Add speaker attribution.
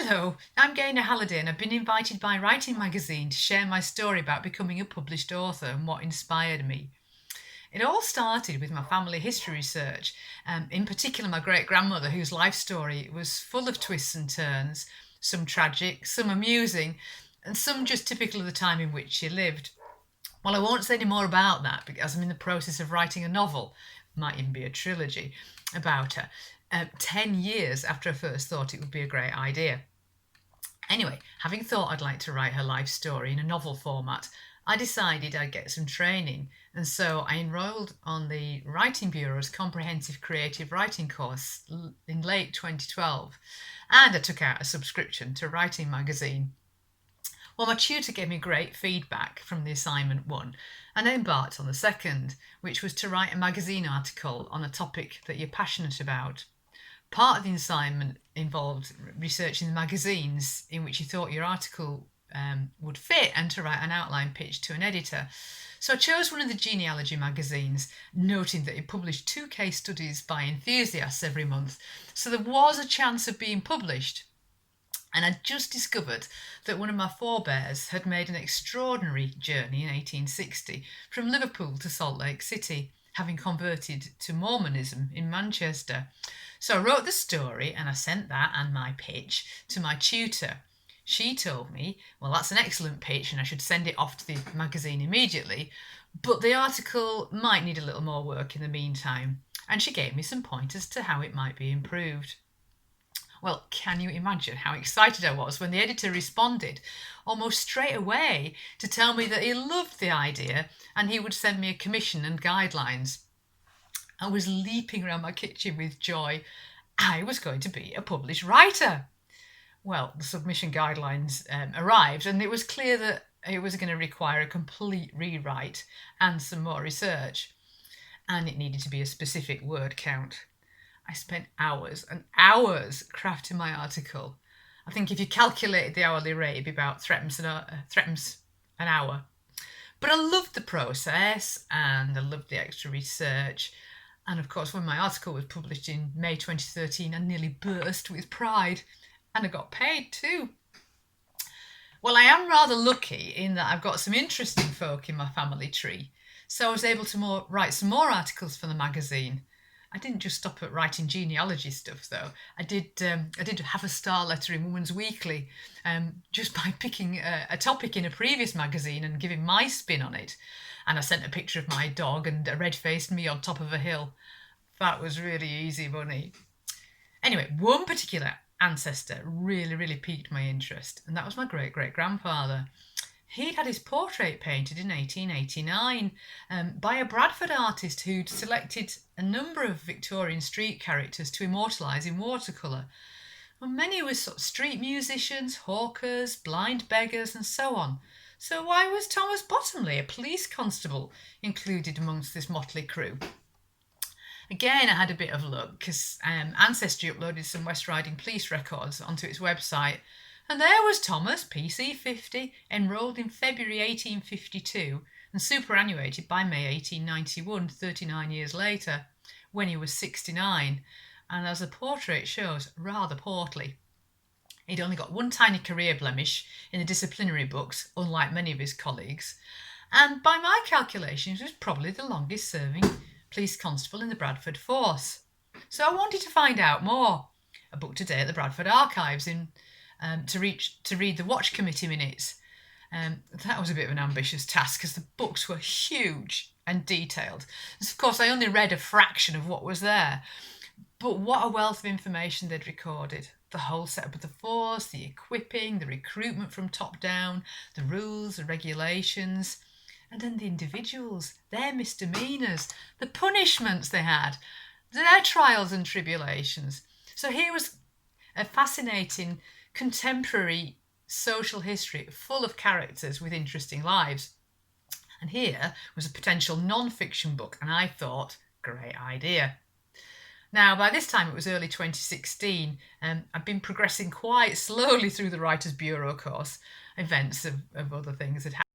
Speaker 1: Hello, I'm Gaynor Halliday and I've been invited by Writing Magazine to share my story about becoming a published author and what inspired me. It all started with my family history research, in particular my great-grandmother, whose life story was full of twists and turns, some tragic, some amusing, and some just typical of the time in which she lived. Well, I won't say any more about that because I'm in the process of writing a novel, might even be a trilogy, about her, 10 years after I first thought it would be a great idea. Anyway, having thought I'd like to write her life story in a novel format, I decided I'd get some training, and so I enrolled on the Writing Bureau's comprehensive creative writing course in late 2012, and I took out a subscription to Writing Magazine. Well, my tutor gave me great feedback from the assignment one, and I embarked on the second, which was to write a magazine article on a topic that you're passionate about. Part of the assignment involved researching the magazines in which you thought your article would fit and to write an outline pitch to an editor. So I chose one of the genealogy magazines, noting that it published 2 case studies by enthusiasts every month, so there was a chance of being published. And I just discovered that one of my forebears had made an extraordinary journey in 1860 from Liverpool to Salt Lake City, having converted to Mormonism in Manchester. So I wrote the story and I sent that and my pitch to my tutor. She told me, well, that's an excellent pitch and I should send it off to the magazine immediately, but the article might need a little more work in the meantime. And she gave me some pointers to how it might be improved. Well, can you imagine how excited I was when the editor responded almost straight away to tell me that he loved the idea and he would send me a commission and guidelines. I was leaping around my kitchen with joy. I was going to be a published writer. Well, the submission guidelines arrived and it was clear that it was going to require a complete rewrite and some more research. And it needed to be a specific word count. I spent hours and hours crafting my article. I think if you calculated the hourly rate, it'd be about threepence an hour. But I loved the process and I loved the extra research. And of course, when my article was published in May 2013, I nearly burst with pride. And I got paid too. Well, I am rather lucky in that I've got some interesting folk in my family tree. So I was able to write some more articles for the magazine. I didn't just stop at writing genealogy stuff, though. I did have a star letter in Woman's Weekly, just by picking a topic in a previous magazine and giving my spin on it. And I sent a picture of my dog and a red-faced me on top of a hill. That was really easy money. Anyway, one particular ancestor really piqued my interest, and that was my great-great-grandfather. He'd had his portrait painted in 1889 by a Bradford artist who'd selected a number of Victorian street characters to immortalise in watercolour. And many were sort of street musicians, hawkers, blind beggars and so on. So why was Thomas Bottomley, a police constable, included amongst this motley crew? Again, I had a bit of luck because Ancestry uploaded some West Riding police records onto its website. And there was Thomas, PC50, enrolled in February 1852 and superannuated by May 1891, 39 years later, when he was 69, and as the portrait shows, rather portly. He'd only got one tiny career blemish in the disciplinary books, unlike many of his colleagues, and by my calculations was probably the longest serving police constable in the Bradford force. So I wanted to find out more. I booked a day at the Bradford Archives to read the Watch Committee minutes. That was a bit of an ambitious task because the books were huge and detailed. And of course, I only read a fraction of what was there. But what a wealth of information they'd recorded. The whole setup of the force, the equipping, the recruitment from top down, the rules, the regulations, and then the individuals, their misdemeanours, the punishments they had, their trials and tribulations. So here was a fascinating contemporary social history full of characters with interesting lives. And here was a potential non-fiction book, and I thought, great idea. Now, by this time, it was early 2016, and I've been progressing quite slowly through the Writers' Bureau course. Events of other things had happened.